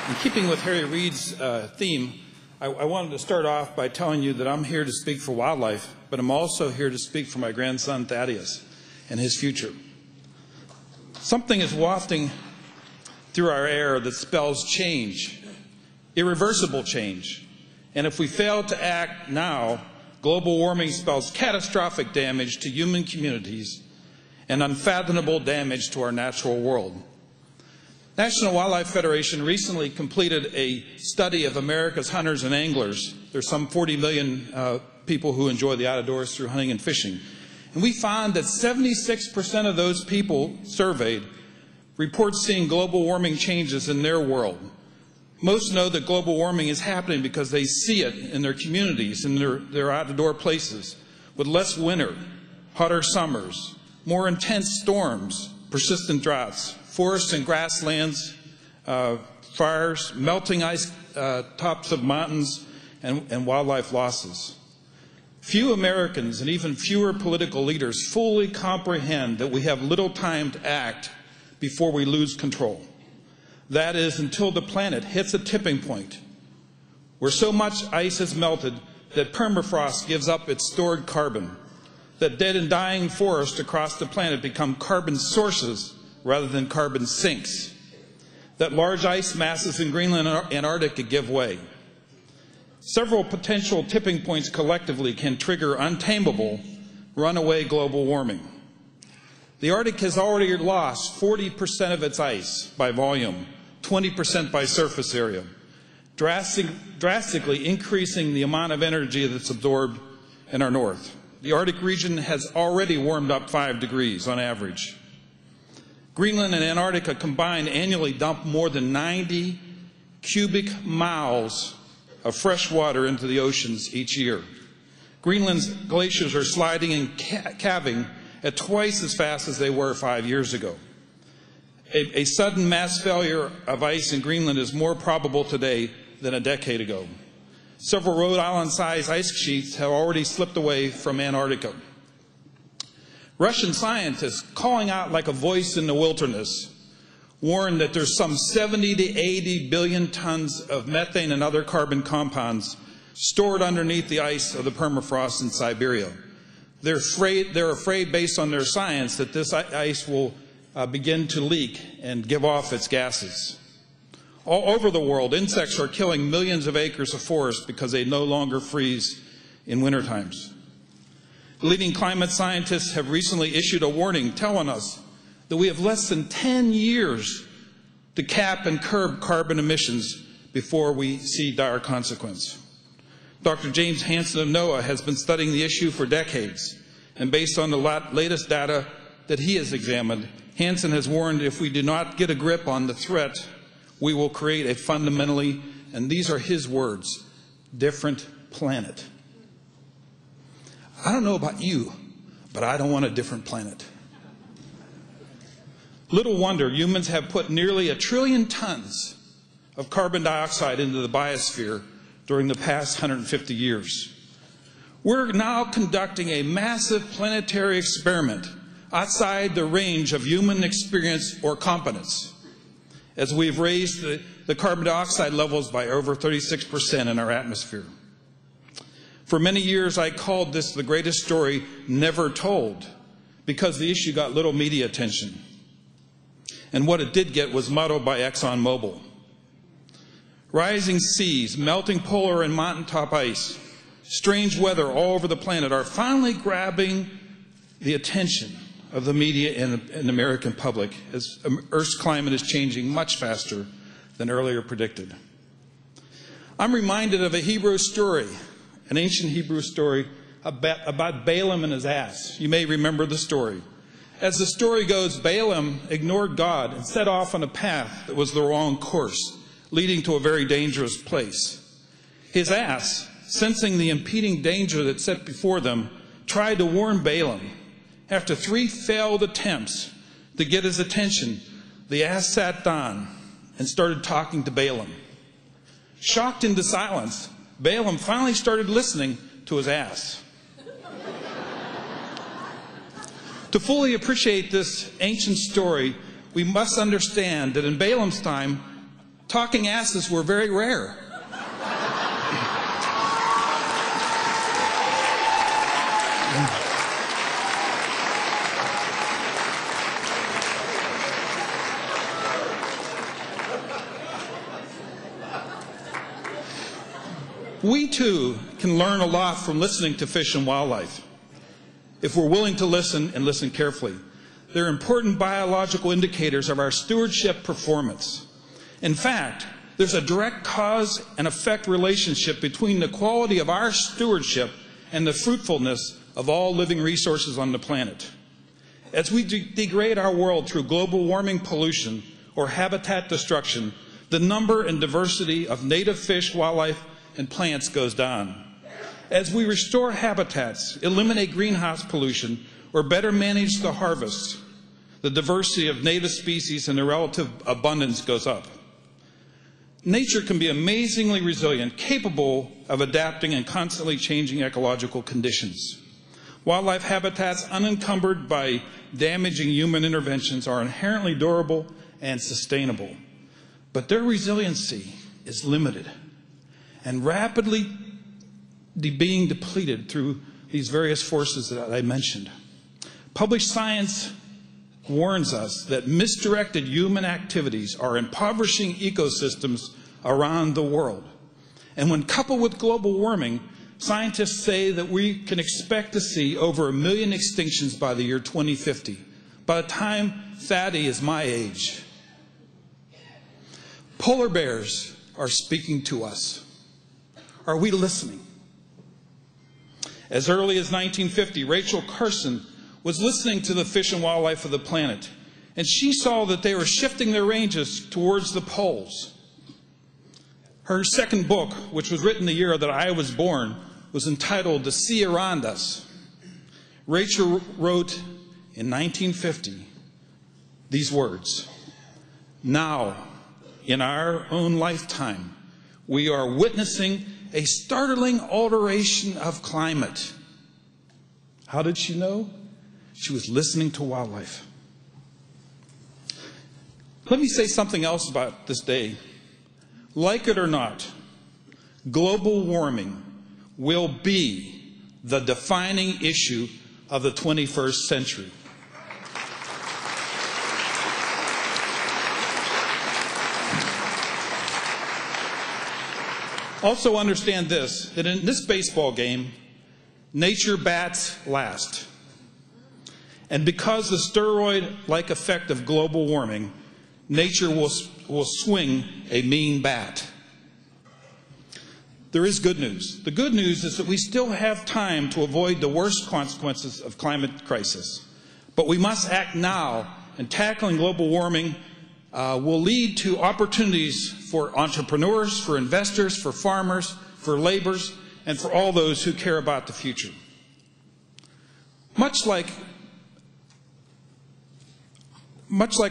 In keeping with Harry Reid's theme, I wanted to start off by telling you that I'm here to speak for wildlife, but I'm also here to speak for my grandson Thaddeus and his future. Something is wafting through our air that spells change, irreversible change. And if we fail to act now, global warming spells catastrophic damage to human communities and unfathomable damage to our natural world. National Wildlife Federation recently completed a study of America's hunters and anglers. There's some 40 million people who enjoy the outdoors through hunting and fishing. And we found that 76% of those people surveyed report seeing global warming changes in their world. Most know that global warming is happening because they see it in their communities, in their outdoor places, with less winter, hotter summers, more intense storms, persistent droughts, forests and grasslands, fires, melting ice tops of mountains, and wildlife losses. Few Americans and even fewer political leaders fully comprehend that we have little time to act before we lose control. That is, until the planet hits a tipping point where so much ice has melted that permafrost gives up its stored carbon, that dead and dying forests across the planet become carbon sources rather than carbon sinks, that large ice masses in Greenland and Antarctica give way. Several potential tipping points collectively can trigger untamable, runaway global warming. The Arctic has already lost 40% of its ice by volume, 20% by surface area, drastically increasing the amount of energy that's absorbed in our north. The Arctic region has already warmed up 5 degrees on average. Greenland and Antarctica combined annually dump more than 90 cubic miles of fresh water into the oceans each year. Greenland's glaciers are sliding and calving at twice as fast as they were 5 years ago. A sudden mass failure of ice in Greenland is more probable today than a decade ago. Several Rhode Island-sized ice sheets have already slipped away from Antarctica. Russian scientists, calling out like a voice in the wilderness, warn that there's some 70 to 80 billion tons of methane and other carbon compounds stored underneath the ice of the permafrost in Siberia. They're afraid, based on their science, that this ice will begin to leak and give off its gases. All over the world, insects are killing millions of acres of forest because they no longer freeze in winter times. Leading climate scientists have recently issued a warning telling us that we have less than 10 years to cap and curb carbon emissions before we see dire consequence. Dr. James Hansen of NOAA has been studying the issue for decades, and based on the latest data that he has examined, Hansen has warned if we do not get a grip on the threat, we will create a fundamentally, and these are his words, different planet. I don't know about you, but I don't want a different planet. Little wonder humans have put nearly 1 trillion tons of carbon dioxide into the biosphere during the past 150 years. We're now conducting a massive planetary experiment outside the range of human experience or competence, as we've raised the carbon dioxide levels by over 36% in our atmosphere. For many years, I called this the greatest story never told because the issue got little media attention. And what it did get was muddled by ExxonMobil. Rising seas, melting polar and mountaintop ice, strange weather all over the planet are finally grabbing the attention of the media and the American public as Earth's climate is changing much faster than earlier predicted. I'm reminded of a Hebrew story, an ancient Hebrew story about Balaam and his ass. You may remember the story. As the story goes, Balaam ignored God and set off on a path that was the wrong course, leading to a very dangerous place. His ass, sensing the impending danger that set before them, tried to warn Balaam. After 3 failed attempts to get his attention, the ass sat down and started talking to Balaam. Shocked into silence, Balaam finally started listening to his ass. To fully appreciate this ancient story, we must understand that in Balaam's time, Talking asses were very rare. We, too, can learn a lot from listening to fish and wildlife, if we're willing to listen and listen carefully. They're important biological indicators of our stewardship performance. In fact, there's a direct cause and effect relationship between the quality of our stewardship and the fruitfulness of all living resources on the planet. As we degrade our world through global warming, pollution, or habitat destruction, the number and diversity of native fish, wildlife, and plants goes down. As we restore habitats, eliminate greenhouse pollution, or better manage the harvests, the diversity of native species and their relative abundance goes up. Nature can be amazingly resilient, capable of adapting and constantly changing ecological conditions. Wildlife habitats unencumbered by damaging human interventions are inherently durable and sustainable. But their resiliency is limited and rapidly being depleted through these various forces that I mentioned. Published science warns us that misdirected human activities are impoverishing ecosystems around the world. And when coupled with global warming, scientists say that we can expect to see over 1 million extinctions by the year 2050, by the time Thaddy is my age. Polar bears are speaking to us. Are we listening? As early as 1950, Rachel Carson was listening to the fish and wildlife of the planet, and she saw that they were shifting their ranges towards the poles. Her second book, which was written the year that I was born, was entitled The Sea Around Us. Rachel wrote in 1950 these words: "Now, in our own lifetime, we are witnessing a startling alteration of climate." How did she know? She was listening to wildlife. Let me say something else about this day. Like it or not, global warming will be the defining issue of the 21st century. Also understand this, that in this baseball game, nature bats last. And because of the steroid-like effect of global warming, nature will swing a mean bat. There is good news. The good news is that we still have time to avoid the worst consequences of climate crisis. But we must act now, and tackling global warming will lead to opportunities for entrepreneurs, for investors, for farmers, for laborers, and for all those who care about the future. Much like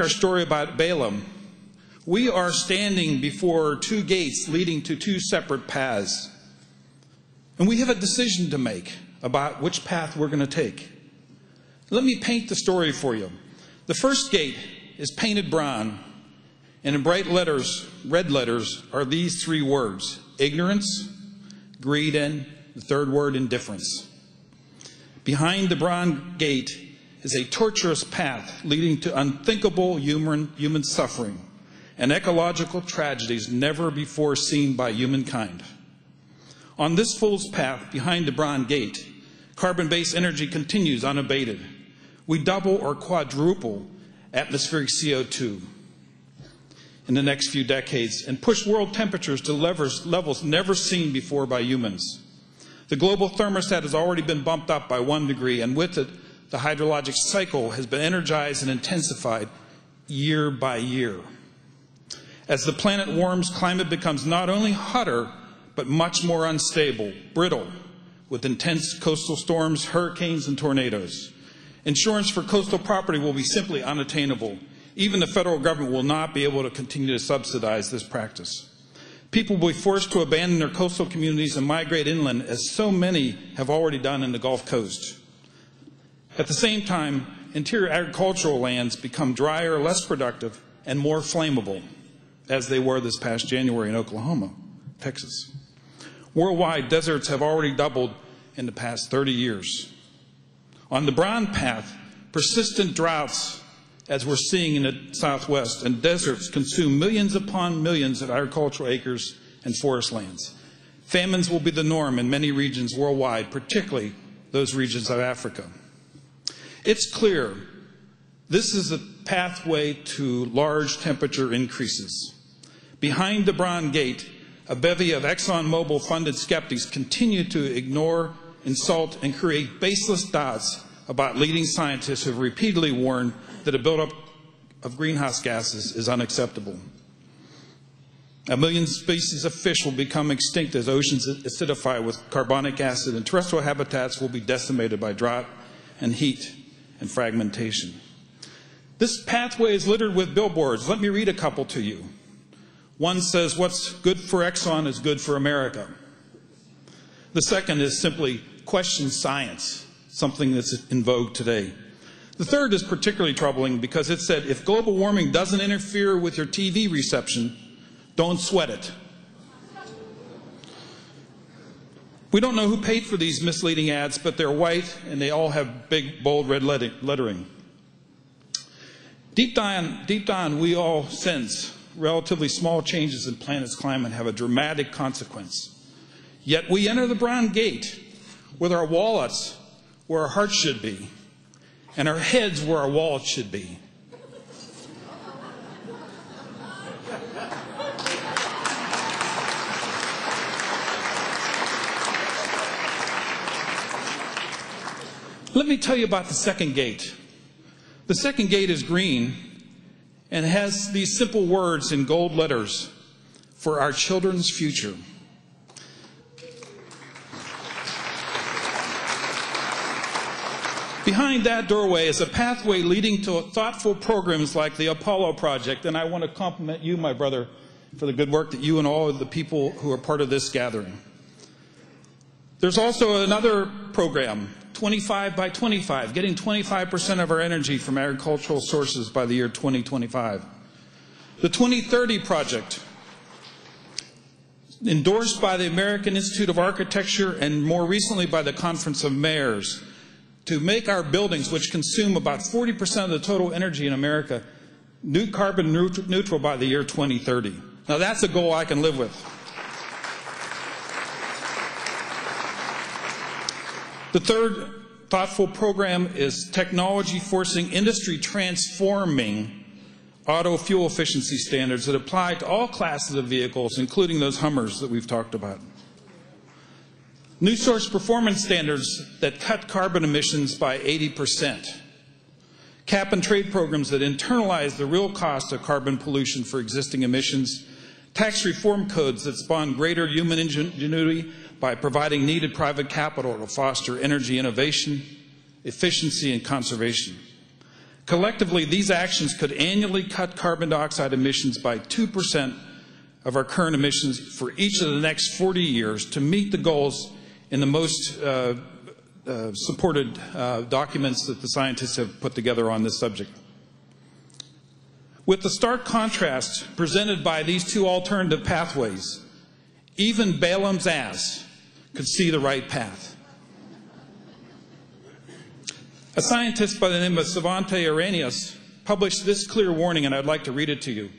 our story about Balaam, we are standing before two gates leading to two separate paths. And we have a decision to make about which path we're going to take. Let me paint the story for you. The first gate is painted brown, and in bright letters, red letters, are these three words: ignorance, greed, and the third word, indifference. Behind the brown gate is a tortuous path leading to unthinkable human suffering and ecological tragedies never before seen by humankind. On this fool's path behind the brown gate, carbon-based energy continues unabated. We double or quadruple atmospheric CO2 in the next few decades and push world temperatures to levels never seen before by humans. The global thermostat has already been bumped up by 1 degree, and with it, the hydrologic cycle has been energized and intensified year by year. As the planet warms, climate becomes not only hotter, but much more unstable, brittle, with intense coastal storms, hurricanes, and tornadoes. Insurance for coastal property will be simply unattainable. Even the federal government will not be able to continue to subsidize this practice. People will be forced to abandon their coastal communities and migrate inland, as so many have already done in the Gulf Coast. At the same time, interior agricultural lands become drier, less productive, and more flammable. as they were this past January in Oklahoma, Texas. Worldwide, deserts have already doubled in the past 30 years. On the brown path, persistent droughts, as we're seeing in the Southwest, and deserts consume millions upon millions of agricultural acres and forest lands. Famines will be the norm in many regions worldwide, particularly those regions of Africa. It's clear this is a pathway to large temperature increases. Behind the Brown Gate, a bevy of ExxonMobil-funded skeptics continue to ignore, insult, and create baseless doubts about leading scientists who have repeatedly warned that a buildup of greenhouse gases is unacceptable. 1 million species of fish will become extinct as oceans acidify with carbonic acid, and terrestrial habitats will be decimated by drought and heat and fragmentation. This pathway is littered with billboards. Let me read a couple to you. One says, "What's good for Exxon is good for America." The second is simply, "Question science," something that's in vogue today. The third is particularly troubling because it said, "If global warming doesn't interfere with your TV reception, don't sweat it." We don't know who paid for these misleading ads, but they're white and they all have big, bold red lettering. Deep down, we all sense relatively small changes in planet's climate have a dramatic consequence. Yet we enter the Brown Gate with our wallets where our hearts should be, and our heads where our wallets should be. Let me tell you about the second gate. The second gate is green and has these simple words in gold letters: "For our children's future." Behind that doorway is a pathway leading to thoughtful programs like the Apollo Project, and I want to compliment you, my brother, for the good work that you and all of the people who are part of this gathering. There's also another program, 25 by 25, getting 25% of our energy from agricultural sources by the year 2025. The 2030 Project, endorsed by the American Institute of Architecture and more recently by the Conference of Mayors, to make our buildings, which consume about 40% of the total energy in America, carbon neutral by the year 2030. Now that's a goal I can live with. The third thoughtful program is technology forcing industry transforming auto fuel efficiency standards that apply to all classes of vehicles, including those Hummers that we've talked about. New source performance standards that cut carbon emissions by 80%. Cap and trade programs that internalize the real cost of carbon pollution for existing emissions. Tax reform codes that spawn greater human ingenuity by providing needed private capital to foster energy innovation, efficiency, and conservation. Collectively, these actions could annually cut carbon dioxide emissions by 2% of our current emissions for each of the next 40 years to meet the goals in the most supported documents that the scientists have put together on this subject. With the stark contrast presented by these two alternative pathways, even Balaam's ass could see the right path. A scientist by the name of Svante Arrhenius published this clear warning, and I'd like to read it to you.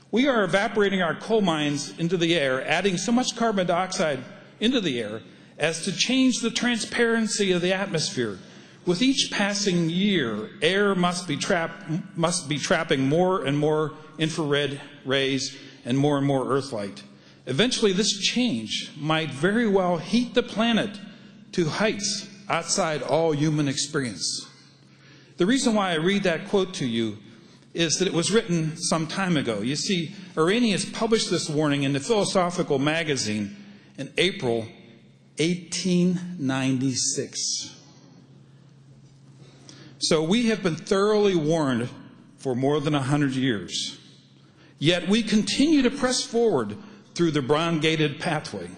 "We are evaporating our coal mines into the air, adding so much carbon dioxide into the air as to change the transparency of the atmosphere. With each passing year, air must be trapping more and more infrared rays and more Earth light. Eventually, this change might very well heat the planet to heights outside all human experience." The reason why I read that quote to you is that it was written some time ago. You see, Arrhenius published this warning in the Philosophical Magazine in April 1896. So we have been thoroughly warned for more than 100 years. Yet we continue to press forward through the brown-gated pathway.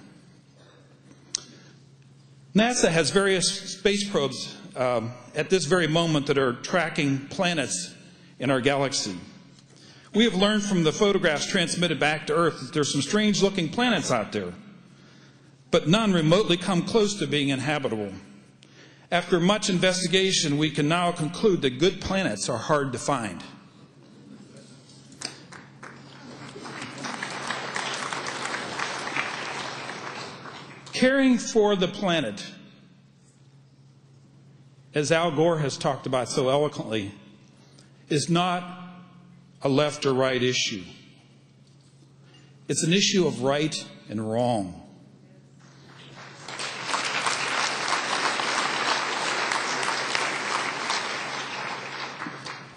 NASA has various space probes at this very moment that are tracking planets in our galaxy. We have learned from the photographs transmitted back to Earth that there's some strange-looking planets out there, but none remotely come close to being inhabitable. After much investigation, we can now conclude that good planets are hard to find. Caring for the planet, as Al Gore has talked about so eloquently, is not a left or right issue. It's an issue of right and wrong.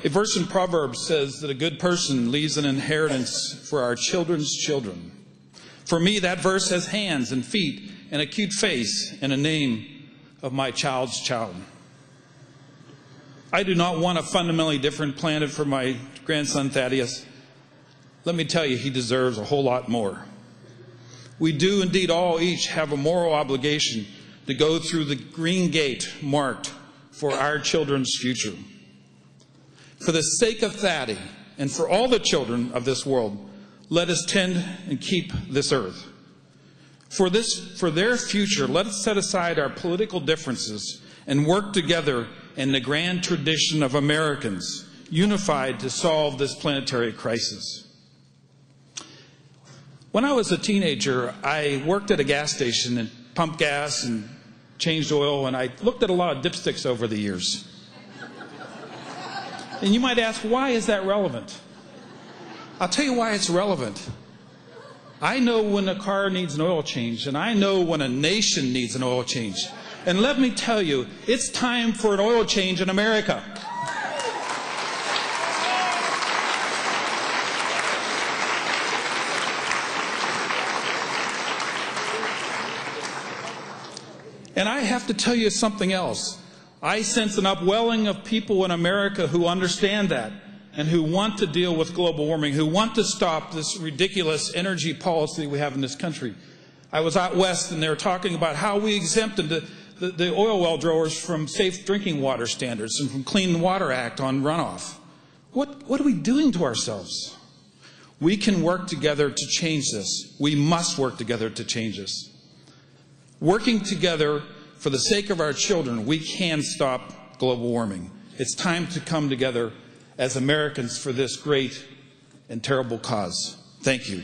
A verse in Proverbs says that a good person leaves an inheritance for our children's children. For me, that verse has hands and feet and a cute face and a name of my child's child. I do not want a fundamentally different planet for my grandson Thaddeus. Let me tell you, he deserves a whole lot more. We do indeed all each have a moral obligation to go through the green gate marked for our children's future. For the sake of Thaddy and for all the children of this world, let us tend and keep this earth. For their future, let us set aside our political differences and work together in the grand tradition of Americans, unified to solve this planetary crisis. When I was a teenager, I worked at a gas station and pumped gas and changed oil, and I looked at a lot of dipsticks over the years. And you might ask, why is that relevant? I'll tell you why it's relevant. I know when a car needs an oil change, and I know when a nation needs an oil change. And let me tell you, it's time for an oil change in America. And I have to tell you something else. I sense an upwelling of people in America who understand that and who want to deal with global warming, who want to stop this ridiculous energy policy we have in this country. I was out west and they were talking about how we exempted the oil well drillers from safe drinking water standards and from Clean Water Act on runoff. What are we doing to ourselves? We can work together to change this. We must work together to change this. Working together for the sake of our children, we can stop global warming. It's time to come together as Americans for this great and terrible cause. Thank you.